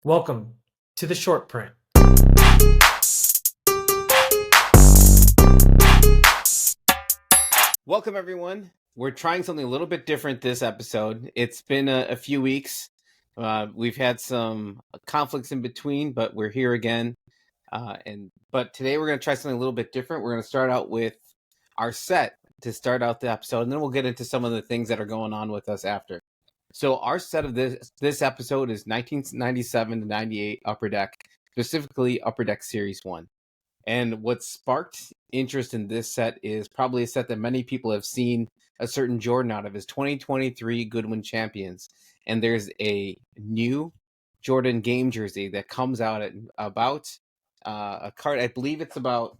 Welcome to the short print. Welcome, everyone. We're trying something a little bit different this episode. It's been a few weeks. We've had some conflicts in between, but we're here again. But today we're going to try something a little bit different. We're going to start out with our set to start out the episode, and then we'll get into some of the things that are going on with us after. So our set of this episode is 1997 to 98 Upper Deck, specifically Upper Deck Series 1. And what sparked interest in this set is probably a set that many people have seen a certain Jordan out of, his 2023 Goodwin Champions. And there's a new Jordan game jersey that comes out at about a card. I believe it's about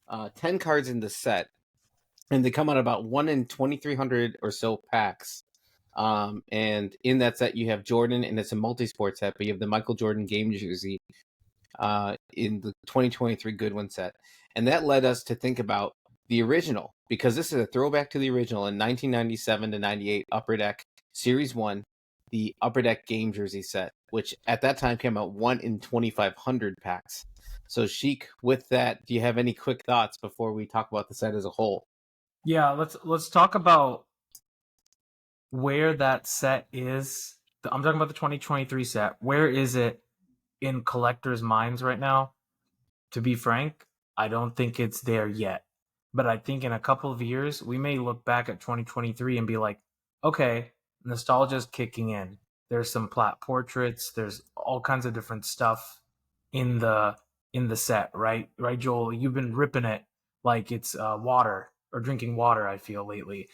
10 cards in the set. And they come out about 1 in 2,300 or so packs. And in that set, you have Jordan, and it's a multi-sport set, but you have the Michael Jordan game jersey in the 2023 Goodwin set. And that led us to think about the original, because this is a throwback to the original in 1997 to 98 Upper Deck Series 1, the Upper Deck game jersey set, which at that time came out 1 in 2,500 packs. So Sheek, with that, do you have any quick thoughts before we talk about the set as a whole? Yeah, let's talk about where that set is. I'm talking about the 2023 set. Where is it in collectors' minds right now? To be frank, I don't think it's there yet. But I think in a couple of years, we may look back at 2023 and be like, okay, nostalgia's kicking in. There's some plat portraits. There's all kinds of different stuff in the set, right? Right, Joel? You've been ripping it like it's water or drinking water, I feel, lately.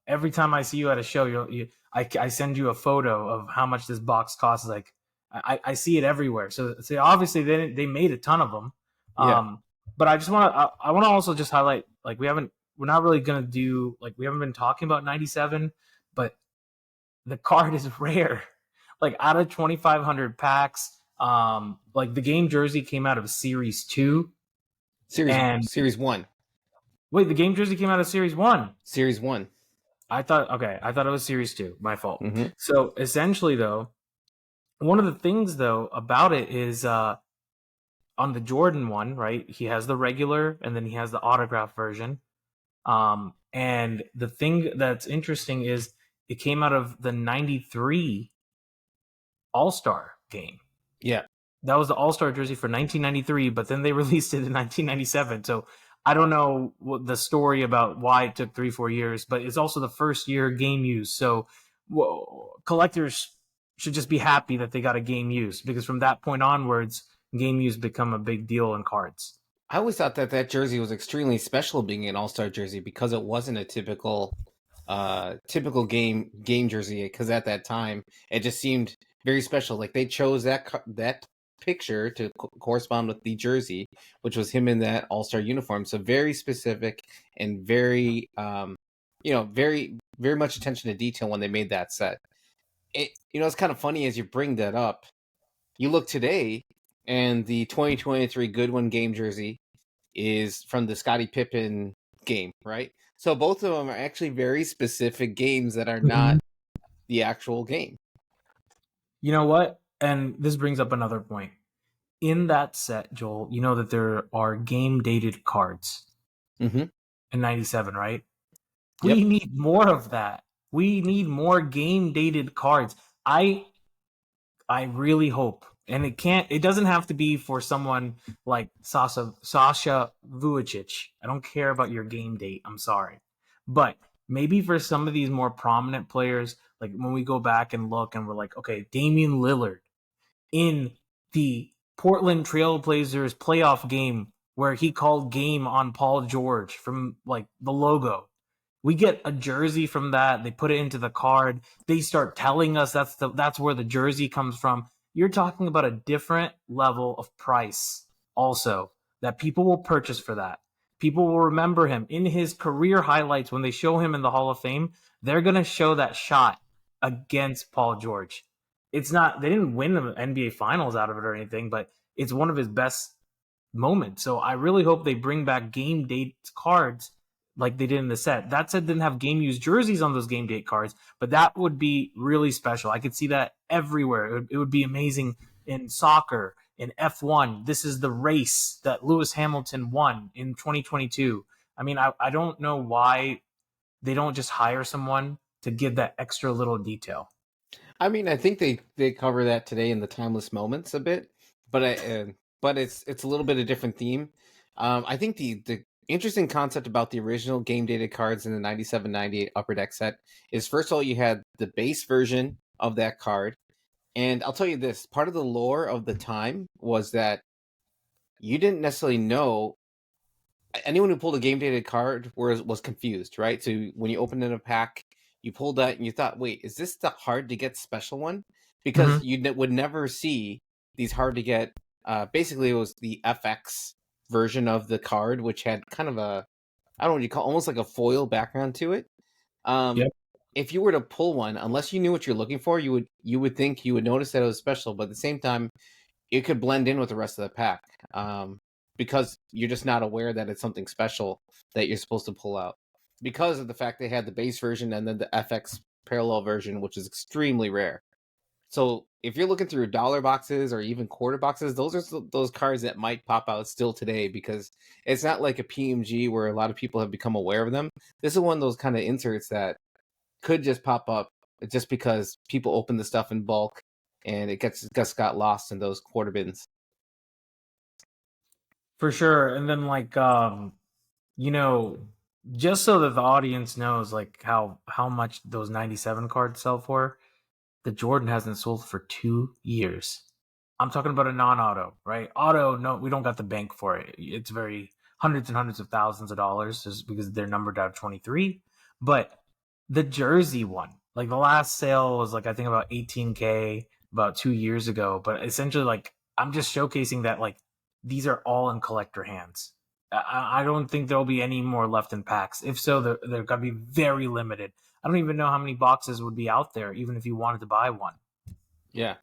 Every time I see you at a show, I send you a photo of how much this box costs. Like, I see it everywhere. So obviously they made a ton of them. Yeah. But I just want to also just highlight, like, we're not really going to do, like, we haven't been talking about 97, but the card is rare. Like, out of 2,500 packs, like, the game jersey came out of Series 2. Series 1. Wait, the game jersey came out of Series 1. Series 1. I thought it was Series 2. My fault. Mm-hmm. So essentially, though, one of the things, though, about it is on the Jordan one, right? He has the regular, and then he has the autograph version. And the thing that's interesting is it came out of the 93 All-Star game. Yeah. That was the All-Star jersey for 1993, but then they released it in 1997. So I don't know what the story about why it took 3-4 years, but it's also the first year game use. So collectors should just be happy that they got a game use, because from that point onwards, game use become a big deal in cards. I always thought that jersey was extremely special, being an all-star jersey, because it wasn't a typical game jersey. Because at that time, it just seemed very special. Like, they chose that picture to correspond with the jersey, which was him in that all-star uniform. So very specific and very very, very much attention to detail when they made that set. It's kind of funny as you bring that up. You look today, and the 2023 Goodwin game jersey is from the Scottie Pippen game, right? So both of them are actually very specific games that are not the actual game. You know what? And this brings up another point. In that set, Joel, you know that there are game-dated cards in 97, right? Yep. We need more of that. We need more game-dated cards. I really hope, and it doesn't have to be for someone like Sasha Vujacic. I don't care about your game date. I'm sorry. But maybe for some of these more prominent players, like when we go back and look and we're like, okay, Damian Lillard in the Portland Trailblazers playoff game where he called game on Paul George from, like, the logo. We get a jersey from that. They put it into the card. They start telling us that's where the jersey comes from. You're talking about a different level of price also that people will purchase for that. People will remember him in his career highlights. When they show him in the Hall of Fame, they're going to show that shot against Paul George. It's not, they didn't win the NBA Finals out of it or anything, but it's one of his best moments. So I really hope they bring back game date cards like they did in the set. That set didn't have game used jerseys on those game date cards, but that would be really special. I could see that everywhere. It would be amazing in soccer, in F1. This is the race that Lewis Hamilton won in 2022. I mean, I don't know why they don't just hire someone to give that extra little detail. I mean, I think they cover that today in the timeless moments a bit, but it's a little bit of different theme. I think the interesting concept about the original game dated cards in the 97-98 Upper Deck set is, first of all, you had the base version of that card, and I'll tell you this: part of the lore of the time was that you didn't necessarily know. Anyone who pulled a game dated card was confused, right? So when you opened in a pack, you pulled that and you thought, wait, is this the hard to get special one? Because Mm-hmm. you would never see these hard to get. Basically, it was the FX version of the card, which had kind of a, I don't know what you call, almost like a foil background to it. Um, Yep. if you were to pull one, unless you knew what you're looking for, you would think you would notice that it was special, but at the same time, it could blend in with the rest of the pack, because you're just not aware that it's something special that you're supposed to pull out, because of the fact they had the base version and then the FX parallel version, which is extremely rare. So if you're looking through dollar boxes or even quarter boxes, those are those cards that might pop out still today, because it's not like a PMG where a lot of people have become aware of them. This is one of those kind of inserts that could just pop up just because people open the stuff in bulk and it just got lost in those quarter bins. For sure. And then you know, just so that the audience knows like how much those 97 cards sell for, the Jordan hasn't sold for 2 years. I'm talking about a non-auto, right? Auto, no, we don't got the bank for it. It's very hundreds and hundreds of thousands of dollars just because they're numbered out of 23. But the jersey one, like the last sale was like I think about 18K about 2 years ago. But essentially, like I'm just showcasing that like these are all in collector hands. I don't think there'll be any more left in packs. If so, they're gonna be very limited. I don't even know how many boxes would be out there, even if you wanted to buy one. Yeah.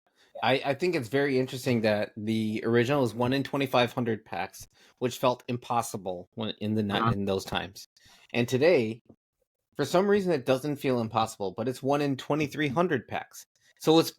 I think it's very interesting that the original is 1 in 2,500 packs, which felt impossible when in those times. And today, for some reason, it doesn't feel impossible, but it's 1 in 2,300 packs. So it's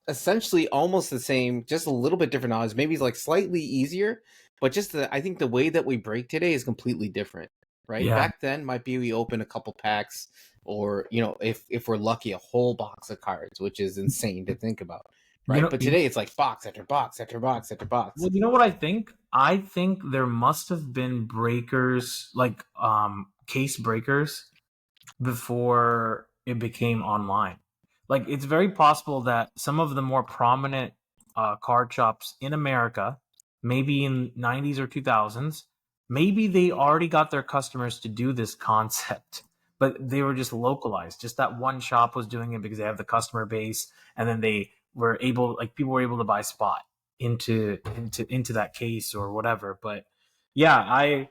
essentially almost the same, just a little bit different odds. Maybe it's like slightly easier, but I think the way that we break today is completely different, right? Yeah, Back then, might be we open a couple packs, or if we're lucky, a whole box of cards, which is insane to think about, you right? know, But today it's like box after box after box after box. well, you know what I think? I think there must have been breakers, like case breakers, before it became online. Like it's very possible that some of the more prominent card shops in America, maybe in 90s or 2000s, maybe they already got their customers to do this concept, but they were just localized. Just that one shop was doing it because they have the customer base, and then they were able, like people were able to buy spot into that case or whatever. But yeah,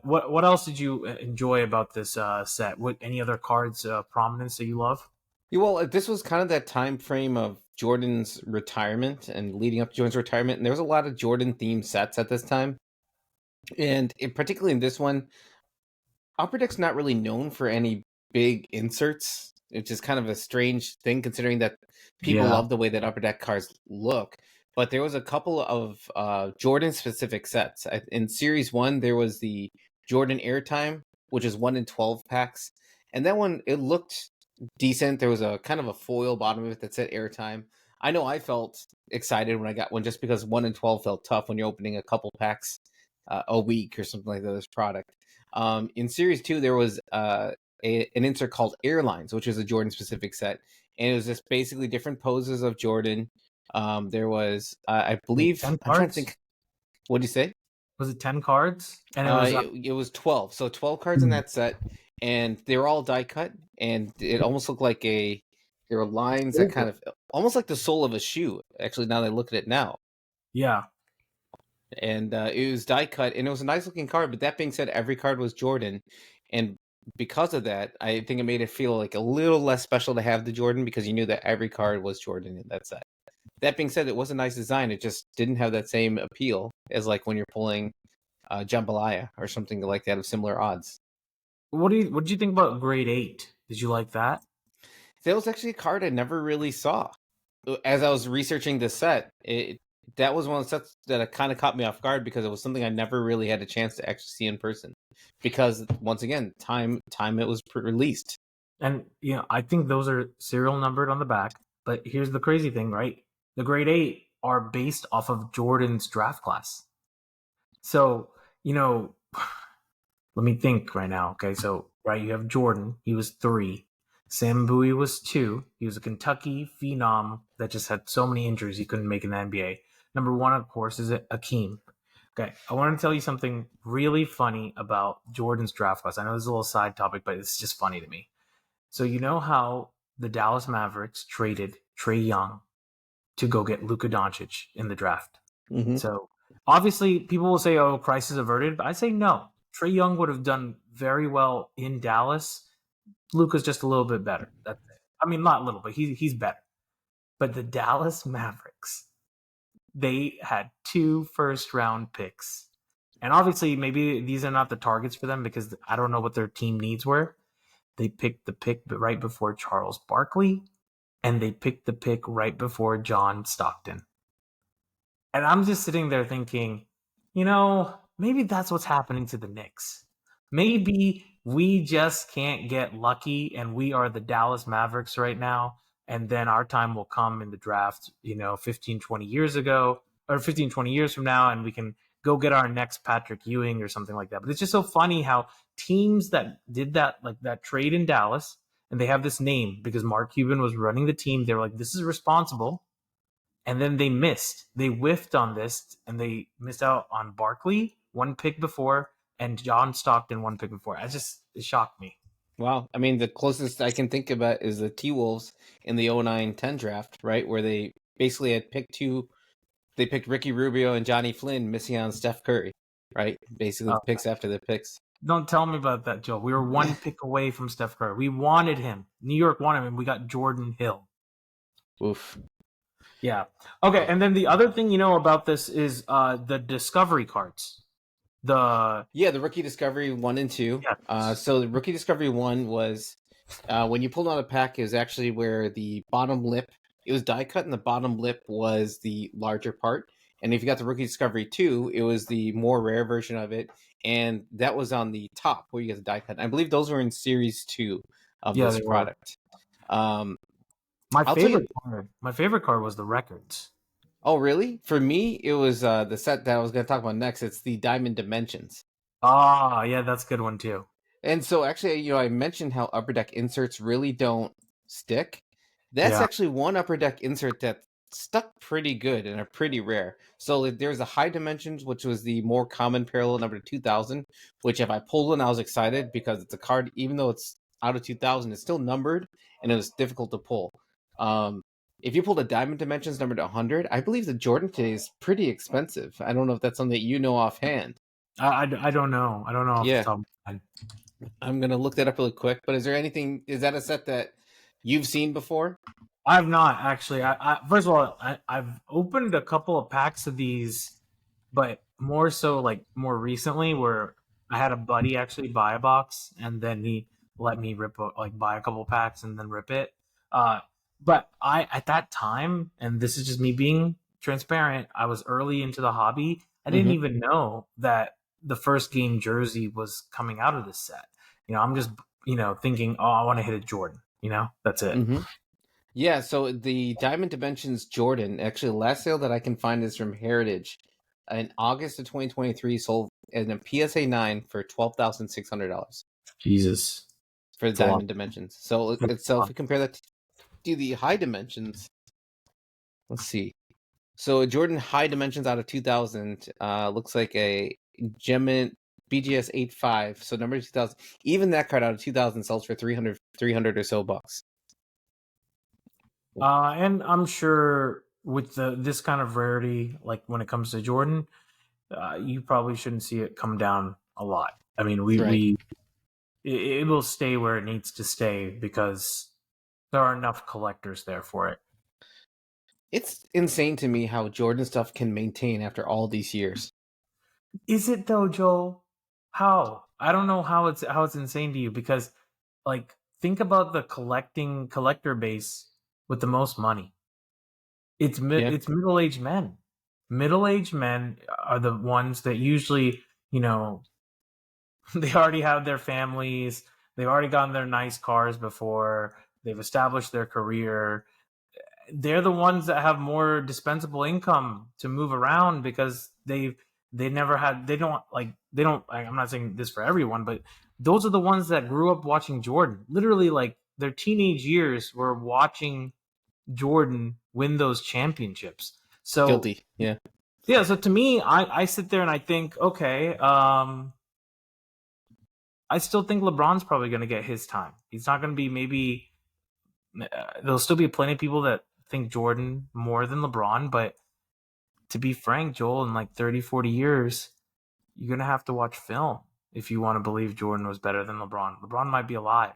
what else did you enjoy about this set? What any other cards prominence that you love? Yeah, well, this was kind of that time frame of Jordan's retirement and leading up to Jordan's retirement, and there was a lot of Jordan themed sets at this time. And particularly in this one, Upper Deck's not really known for any big inserts, which is kind of a strange thing considering that people Yeah, love the way that Upper Deck cards look. But there was a couple of Jordan specific sets. In Series 1, there was the Jordan Airtime, which is 1 in 12 packs. And that one, it looked decent. There was a kind of a foil bottom of it that said Airtime. I know I felt excited when I got one just because 1 in 12 felt tough when you're opening a couple packs a week or something like that, this product. In Series 2, there was an insert called Airlines, which was a Jordan specific set. And it was just basically different poses of Jordan. There was, I wait, believe, 10 I'm trying to cards? think, what do you say? Was it 10 cards? And it was It was 12. So 12 cards in that set. And they were all die cut. And it almost looked like there were lines that kind of, almost like the sole of a shoe, actually, now that I look at it now. yeah. And it was die cut, and it was a nice looking card. But that being said, every card was Jordan, and because of that, I think it made it feel like a little less special to have the Jordan because you knew that every card was Jordan in that set. That being said, it was a nice design. It just didn't have that same appeal as like when you're pulling Jambalaya or something like that of similar odds. what did you think about Grade 8? Did you like that? That was actually a card I never really saw. As I was researching this set, that was one of the sets that kind of caught me off guard because it was something I never really had a chance to actually see in person. Because once again, time it was released. And I think those are serial numbered on the back. But here's the crazy thing, right? The Grade 8 are based off of Jordan's draft class. So, let me think right now. Okay, so right, you have Jordan. He was 3. Sam Bowie was 2. He was a Kentucky phenom that just had so many injuries he couldn't make in the NBA. Number 1, of course, is Akeem. Okay, I want to tell you something really funny about Jordan's draft class. I know this is a little side topic, but it's just funny to me. So you know how the Dallas Mavericks traded Trae Young to go get Luka Doncic in the draft? Mm-hmm. So obviously, people will say, "Oh, crisis averted," but I say no. Trae Young would have done very well in Dallas. Luka's just a little bit better. That's it. I mean, not little, but he's better. But the Dallas Mavericks, they had 2 first-round picks, and obviously, maybe these are not the targets for them because I don't know what their team needs were. They picked the pick right before Charles Barkley, and they picked the pick right before John Stockton. And I'm just sitting there thinking, maybe that's what's happening to the Knicks. Maybe we just can't get lucky and we are the Dallas Mavericks right now. And then our time will come in the draft, 15, 20 years ago, or 15, 20 years from now, and we can go get our next Patrick Ewing or something like that. But it's just so funny how teams that did that, like that trade in Dallas, and they have this name because Mark Cuban was running the team. They were like, this is responsible, and then they missed. They whiffed on this, and they missed out on Barkley 1 pick before and John Stockton 1 pick before. It shocked me. Wow. I mean, the closest I can think about is the T-Wolves in the 09-10 draft, right? Where they basically had picked 2. They picked Ricky Rubio and Johnny Flynn, missing on Steph Curry, right? Basically, the picks after the picks. Don't tell me about that, Joe. We were 1 pick away from Steph Curry. We wanted him. New York wanted him. We got Jordan Hill. Oof. Yeah. Okay, and then the other thing about this is the discovery cards. The Rookie Discovery 1 and 2. yeah. So the Rookie Discovery 1 was when you pulled out a pack, it was actually where the bottom lip, it was die cut and the bottom lip was the larger part. And if you got the Rookie Discovery 2, it was the more rare version of it. And that was on the top where you get the die cut. And I believe those were in Series 2 of this product. My favorite card was the records. Oh, really? For me, it was the set that I was going to talk about next. It's the Diamond Dimensions. Ah, yeah, that's a good one too. And so actually, I mentioned how Upper Deck inserts really don't stick. That's actually one Upper Deck insert that stuck pretty good and are pretty rare. So there's a High Dimensions, which was the more common parallel number 2000, which if I pulled one, I was excited because it's a card, even though it's out of 2000, it's still numbered and it was difficult to pull. If you pulled a Diamond Dimensions number to 100, I believe the Jordan today is pretty expensive. I don't know if that's something that you know offhand. I don't know. I don't know off the top of my head. I'm going to look that up really quick. But is that a set that you've seen before? I've not actually. First of all, I've opened a couple of packs of these, but more so like more recently where I had a buddy actually buy a box and then he let me buy a couple packs and then rip it. But at that time, and this is just me being transparent, I was early into the hobby. I didn't even know that the first game jersey was coming out of this set. I'm just thinking, oh, I want to hit a Jordan. That's it. Mm-hmm. Yeah, so the Diamond Dimensions Jordan, actually the last sale that I can find is from Heritage. In August of 2023, sold in a PSA 9 for $12,600. Jesus. For the Diamond Dimensions. So if we compare that to the High Dimensions, let's see. So a Jordan High Dimensions out of 2000 looks like a Gem BGS 85. So number 2000. Even that card out of 2000 sells for 300 or so bucks. And I'm sure with this kind of rarity, like when it comes to Jordan, you probably shouldn't see it come down a lot. I mean, it will stay where it needs to stay because there are enough collectors there for it. It's insane to me how Jordan stuff can maintain after all these years. Is it though, Joel? How? I don't know how it's insane to you because like think about the collector base with the most money. Yeah, It's middle-aged men. Middle-aged men are the ones that usually, you know, they already have their families, they've already gotten their nice cars before, they've established their career. They're the ones that have more dispensable income to move around because they never had they don't I'm not saying this for everyone, but those are the ones that grew up watching Jordan. Literally like their teenage years were watching Jordan win those championships. So guilty. Yeah. yeah, so to me, I sit there and I think, okay, I still think LeBron's probably going to get his time. He's not going to be maybe there'll still be plenty of people that think Jordan more than LeBron, but to be frank, Joel, in like 30, 40 years, you're going to have to watch film if you want to believe Jordan was better than LeBron. LeBron might be alive.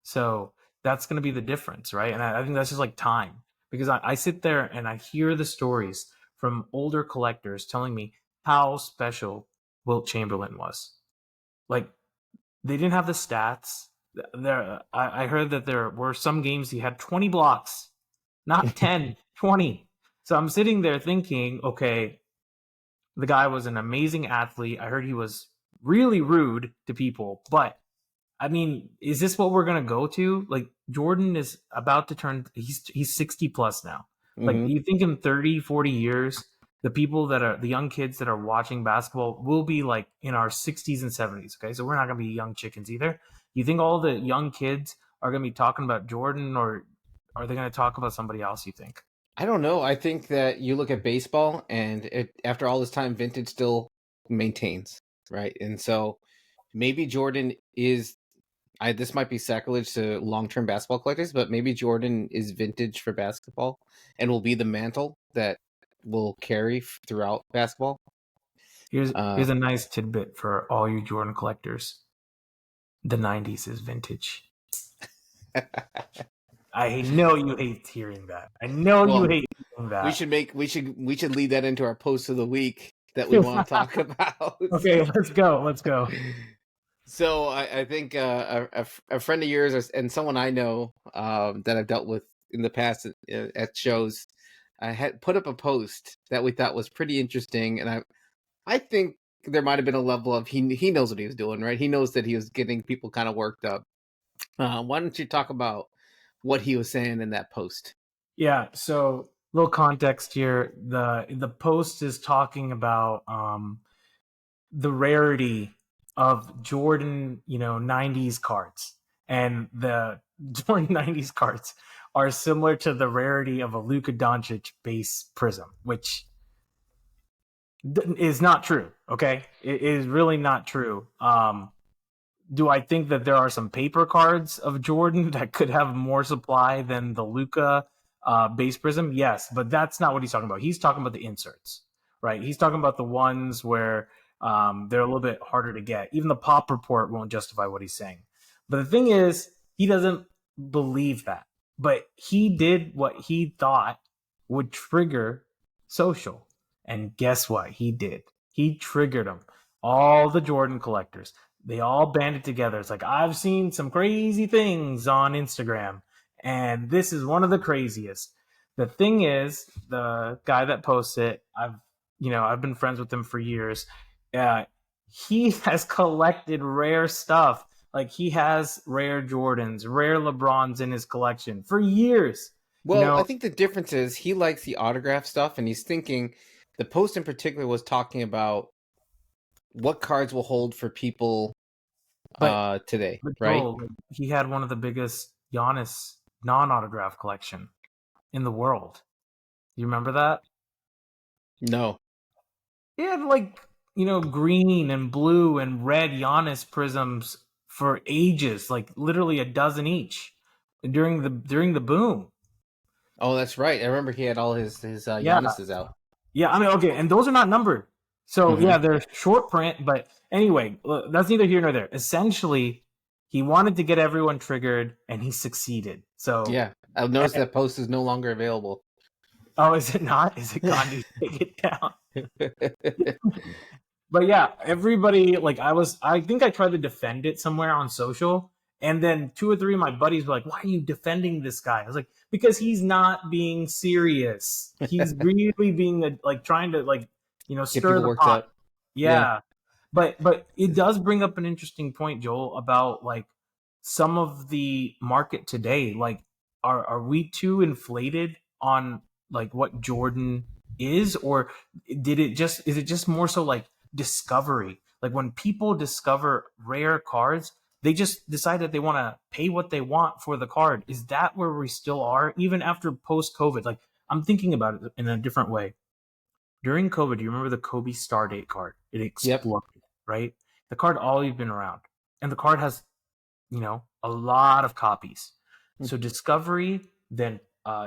So that's going to be the difference, right? And I think that's just like time because I sit there and I hear the stories from older collectors telling me how special Wilt Chamberlain was. Like they didn't have the stats. I heard that there were some games he had 20 blocks, not 10, 20. So I'm sitting there thinking, okay, the guy was an amazing athlete. I heard he was really rude to people, but I mean, is this what we're gonna go to? Like Jordan is about to turn he's 60 plus now. Like Hmm. you think in 30, 40 years, the people that are the young kids that are watching basketball will be like in our 60s and 70s. Okay. So we're not gonna be young chickens either. You think all the young kids are gonna be talking about Jordan or are they gonna talk about somebody else, you think? I don't know. I think that you look at baseball, and after all this time, vintage still maintains, right? And so maybe Jordan is. This might be sacrilege to long-term basketball collectors, but maybe Jordan is vintage for basketball, and will be the mantle that will carry throughout basketball. Here's a nice tidbit for all you Jordan collectors. The 90s is vintage. I know you hate hearing that. I know you Well, hate hearing that. we should lead that into our post of the week that we want to talk about. Okay, let's go. Let's go. So I think a friend of yours and someone I know that I've dealt with in the past at shows, I had put up a post that we thought was pretty interesting, and I think there might have been a level of he knows what he was doing, right? He knows that he was getting people kind of worked up. Why don't you talk about what he was saying in that post? Yeah, so little context here. The post is talking about the rarity of Jordan, 90s cards. And the Jordan 90s cards are similar to the rarity of a Luka Doncic base prism, which is not true. Okay, it is really not true. Do I think that there are some paper cards of Jordan that could have more supply than the Luca base prism? Yes, but that's not what he's talking about. He's talking about the inserts, right? He's talking about the ones where they're a little bit harder to get. Even the pop report won't justify what he's saying. But the thing is, he doesn't believe that. But he did what he thought would trigger social. And guess what? He did. He triggered them. All the Jordan collectors, they all banded together. It's like, I've seen some crazy things on Instagram, and this is one of the craziest. The thing is, the guy that posts it, I've been friends with him for years. Uh, he has collected rare stuff. Like he has rare Jordans, rare LeBrons in his collection for years. You Well, I know, think the difference is he likes the autograph stuff, and he's thinking the post in particular was talking about what cards will hold for people but today, but right? Joel, he had one of the biggest Giannis non-autograph collection in the world. You remember that? No. He had like, green and blue and red Giannis prisms for ages, like literally a dozen each during the boom. Oh, that's right. I remember he had all his Yeah. Giannis's out. Yeah, I mean, okay, and those are not numbered. So Hmm. yeah, they're short print, but anyway, that's neither here nor there. Essentially, he wanted to get everyone triggered and he succeeded. So Yeah, I've noticed that post is no longer available. oh, is it not? Is it gone? You take it down. But yeah, everybody like I think I tried to defend it somewhere on social, and then two or three of my buddies were like, "Why are you defending this guy?" I was like, "Because he's not being serious. He's really being like trying to like Get stir people the worked pot." up. Yeah. Yeah, but it does bring up an interesting point, Joel, about like some of the market today. Like, are we too inflated on like what Jordan is, or is it just more so like discovery? Like when people discover rare cards, they just decide that they want to pay what they want for the card. Is that where we still are, even after post COVID? Like I'm thinking about it in a different way. During COVID, do you remember the Kobe Stardate card? It Yep. exploded, right? The card always been around, and the card has a lot of copies. So Discovery, then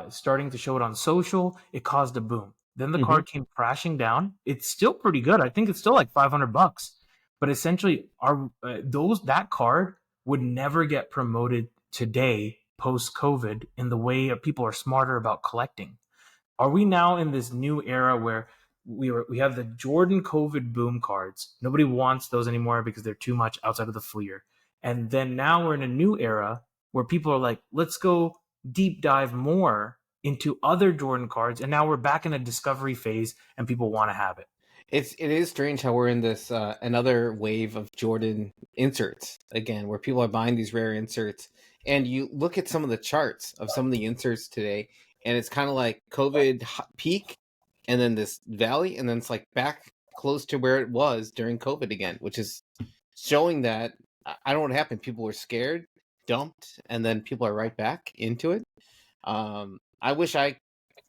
starting to show it on social, it caused a boom. Then the Mm-hmm. card came crashing down. It's still pretty good. I think it's still like $500, but essentially, our those that card would never get promoted today post COVID in the way people are smarter about collecting. Are we now in this new era where we have the Jordan COVID boom cards? Nobody wants those anymore because they're too much outside of the Fleer. And then now we're in a new era where people are like, let's go deep dive more into other Jordan cards. And now we're back in a discovery phase and people want to have it. It is strange how we're in this another wave of Jordan inserts again, where people are buying these rare inserts, and you look at some of the charts of some of the inserts today, and it's kind of like COVID peak, and then this valley, and then it's like back close to where it was during COVID again, which is showing that I don't know what happened. People were scared, dumped, and then people are right back into it. I wish I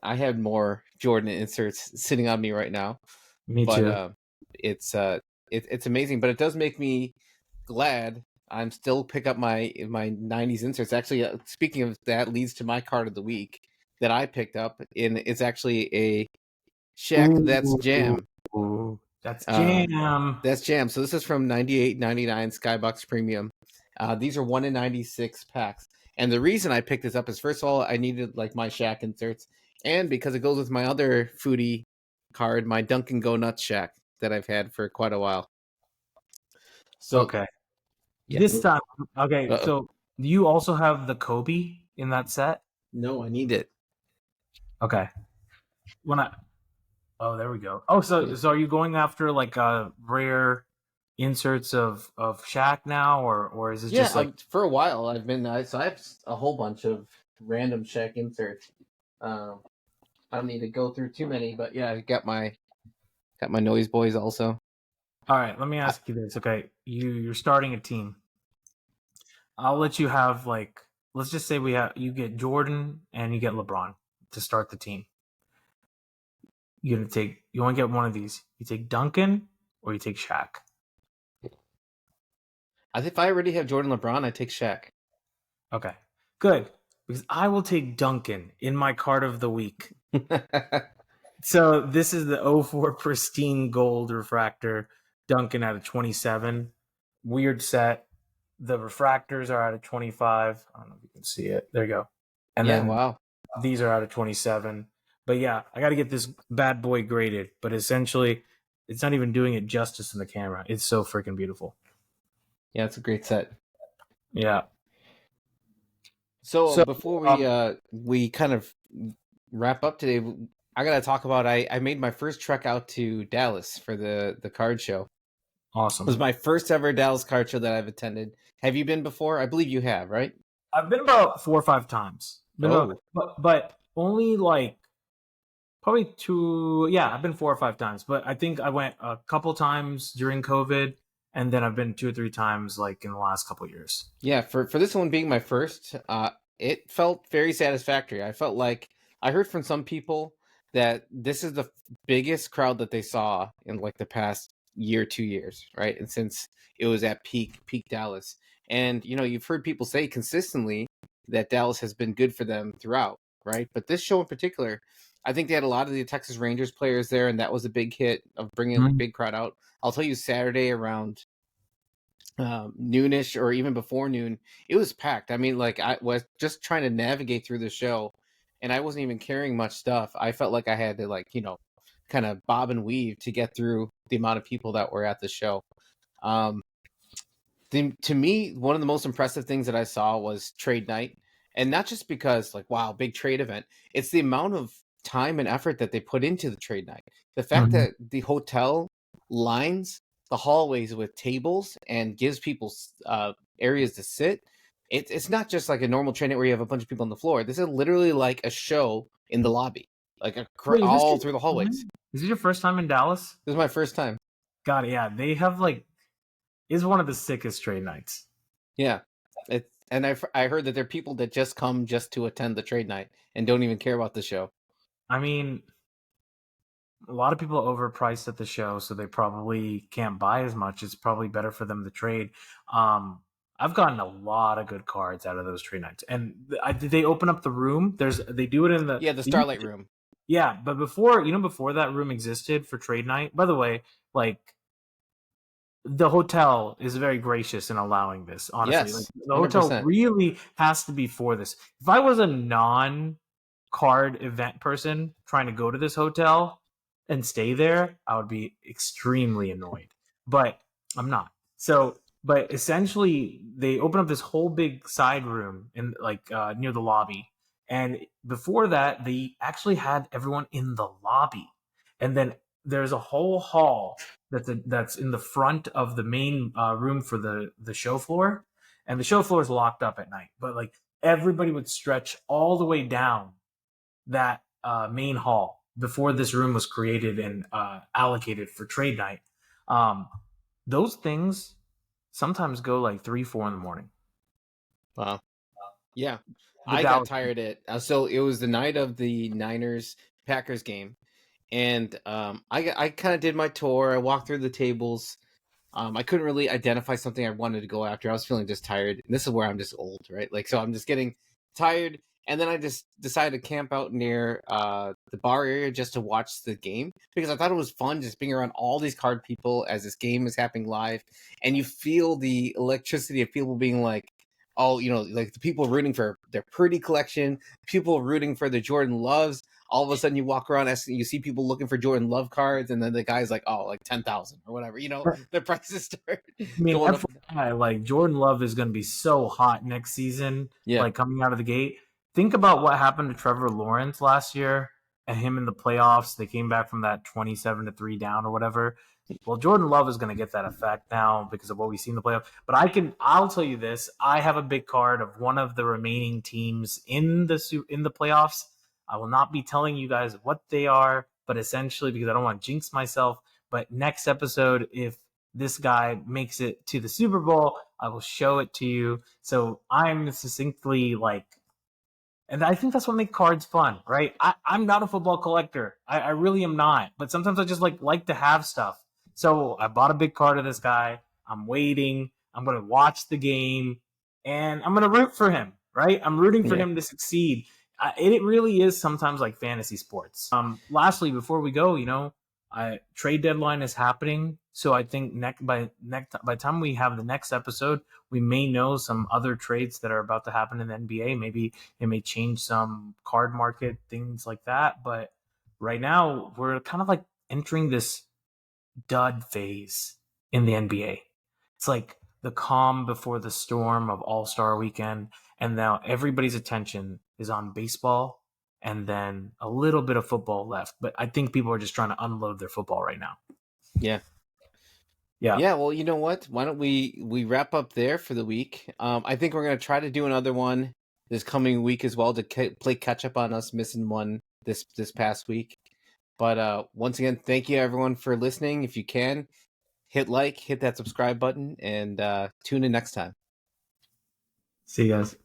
had more Jordan inserts sitting on me right now, Me but too. it's it's amazing. But it does make me glad I'm still pick up my '90s inserts. Actually, speaking of that, leads to my card of the week that I picked up, and it's actually a Shack That's Jam. Ooh, that's Uh, jam. that's Jam. So this is from 98.99 Skybox Premium. These are 1 in 96 packs. And the reason I picked this up is, first of all, I needed like my Shack inserts, and because it goes with my other foodie card, my Dunkin' Go Nuts Shack that I've had for quite a while. So Okay. yeah. This time, okay, Uh-oh. so you also have the Kobe in that set? No, I need it. Okay. When I Oh, there we go. Oh, Yeah. so are you going after like rare inserts of Shaq now, or is it Yeah, just like for a while I've been so I have a whole bunch of random Shack inserts. Um, I don't need to go through too many, but yeah, I got my Noise Boys also. all right, let me I, ask you this. Okay, you're starting a team. I'll let you have like let's just say you get Jordan and you get LeBron to start the team. You want to get one of these. You take Duncan or you take Shaq. I think if I already have Jordan LeBron, I take Shaq. Okay. Good. Because I will take Duncan in my card of the week. So this is the '04 pristine gold refractor Duncan out of 27. Weird set. The refractors are out of 25. I don't know if you can see it. There you go. And Yeah, then wow. these are out of 27. But yeah, I got to get this bad boy graded. But essentially, it's not even doing it justice in the camera. It's so freaking beautiful. Yeah, it's a great set. Yeah. So So, before um, we kind of wrap up today, I gotta talk about I made my first trek out to Dallas for the card show. It was awesome. my first ever Dallas card show that I've attended. Have you been before? I believe you have, right? I've been about 4 or 5 times. Oh, But only like probably two. Yeah, I've been 4 or 5 times, but I think I went a couple times during COVID, and then I've been 2 or 3 times like in the last couple years. yeah. For this one being my first, it felt very satisfactory. I felt like I heard from some people that this is the biggest crowd that they saw in like the past year, 2 years, right? And since it was at peak Dallas, and you've heard people say consistently that Dallas has been good for them throughout, right? But this show in particular, I think they had a lot of the Texas Rangers players there, and that was a big hit of bringing a Mhm. big crowd out. I'll tell you, Saturday around noonish or even before noon, it was packed. I mean, like I was just trying to navigate through the show, and I wasn't even carrying much stuff. I felt like I had to kind of bob and weave to get through the amount of people that were at the show. Um, to me, one of the most impressive things that I saw was trade night, and not just because like wow, big trade event. It's the amount of time and effort that they put into the trade night. The fact Mhm. that the hotel lines the hallways with tables and gives people areas to sit. It's not just like a normal trade night where you have a bunch of people on the floor. This is literally like a show in the lobby, like Wait, is this all your through the first hallways. time? Is this your first time in Dallas? This is my first time. God, yeah, they have like is one of the sickest trade nights. Yeah, and I heard that there are people that just come just to attend the trade night and don't even care about the show. I mean, a lot of people are overpriced at the show, so they probably can't buy as much. It's probably better for them to trade. I've gotten a lot of good cards out of those trade nights. And did they open up the room? They do it in the Yeah, the Starlight Room. yeah, but before that room existed for trade night. By the way, like the hotel is very gracious in allowing this. Honestly, like Yes, the hotel 100%. really has to be for this. If I was a non-card event person trying to go to this hotel and stay there, I would be extremely annoyed. But I'm not. So, but essentially, they open up this whole big side room in like near the lobby, and before that, they actually had everyone in the lobby, and then there's a whole hall that's in the front of the main room for the show floor, and the show floor is locked up at night. But like everybody would stretch all the way down that main hall before this room was created and allocated for trade night. Um, those things sometimes go like 3, 4 in the morning. Wow. Yeah, The I got Dallas. tired at so it was the night of the Niners Packers game, and I kind of did my tour. I walked through the tables. I couldn't really identify something I wanted to go after. I was feeling just tired. And this is where I'm just old, right? Like, so I'm just getting tired. And then I just decided to camp out near the bar area just to watch the game because I thought it was fun just being around all these card people as this game is happening live. And you feel the electricity of people being like, oh, like the people rooting for their Purdy collection, people rooting for the Jordan Loves. All of a sudden, you walk around, you see people looking for Jordan Love cards, and then the guy's like, "Oh, like 10,000 or whatever." The prices start I mean, going up. FYI, like Jordan Love is going to be so hot next season, Yeah, like coming out of the gate. Think about what happened to Trevor Lawrence last year and him in the playoffs. They came back from that 27-3 down or whatever. Well, Jordan Love is going to get that effect now because of what we see in the playoffs. But I'll tell you this: I have a big card of one of the remaining teams in the playoffs. I will not be telling you guys what they are, but essentially because I don't want to jinx myself. But next episode, if this guy makes it to the Super Bowl, I will show it to you. So I'm succinctly like, and I think that's what makes cards fun, right? I'm not a football collector. I really am not. But sometimes I just like to have stuff. So I bought a big card of this guy. I'm waiting. I'm gonna watch the game, and I'm gonna root for him, right? I'm rooting for yeah, him to succeed. It really is sometimes like fantasy sports. Lastly, before we go, trade deadline is happening, so I think by the time we have the next episode, we may know some other trades that are about to happen in the NBA. Maybe it may change some card market things like that. But right now, we're kind of like entering this dud phase in the NBA. It's like the calm before the storm of All Star Weekend, and now everybody's attention is on baseball and then a little bit of football left. But I think people are just trying to unload their football right now. yeah, Yeah. yeah. Well, you know what? Why don't we wrap up there for the week? I think we're gonna try to do another one this coming week as well to play catch up on us missing one this past week. But once again, thank you everyone for listening. If you can, hit like, hit that subscribe button, and tune in next time. See you guys.